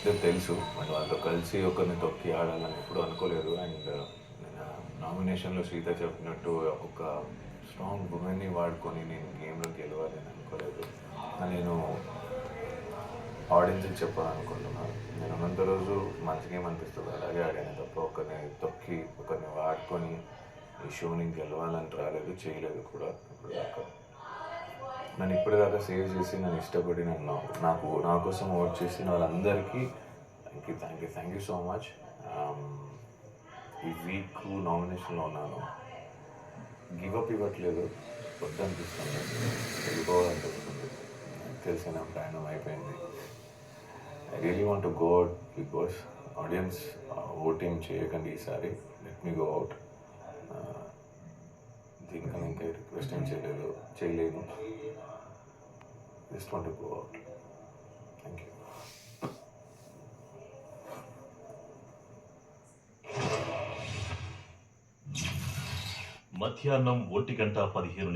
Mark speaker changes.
Speaker 1: తెలుసు. బట్ వాళ్ళతో కలిసి ఒకరిని తొక్కి ఆడాలని ఎప్పుడూ అనుకోలేదు. అండ్ నేను నామినేషన్‌లో శ్రీత చెప్పినట్టు ఒక స్ట్రాంగ్ వుమెన్‌ని వాడుకొని నేను గేమ్‌లో గెలవాలి అని అనుకోలేదు. నేను ఆడియన్స్‌కి చెప్పాలనుకుంటున్నాను. నేను ఉన్నంత రోజు మంచిగా ఏమనిపిస్తుందో అలాగే ఆడాను తప్ప ఒకరిని తొక్కి, ఒకరిని వాడుకొని ఈ షోని గెలవాలని రాలేదు, చేయలేదు కూడా ఇప్పటిదాకా. నన్ను ఇప్పటిదాకా సేవ్ చేసి, నన్ను ఇష్టపడి, నా కోసం ఓట్ చేసిన వాళ్ళందరికీ థ్యాంక్ యూ సో మచ్. ఈ వీక్ నామినేషన్లో ఉన్నాను. గివ్ అప్ ఇవ్వట్లేదు, వద్దనిపిస్తుంది, వెళ్ళిపోవాలనిపిస్తుంది. తెలిసిన ప్రయాణం అయిపోయింది. I really want to go out Bigg Boss. Audience voting చేయకండి ఈసారి, లెట్ మీ గో అవుట్. దీనికన్నా ఇంకా రిక్వెస్ట్ ఏం చేయలేను. Just want to go out. Thank you.
Speaker 2: మధ్యాహ్నం 1:15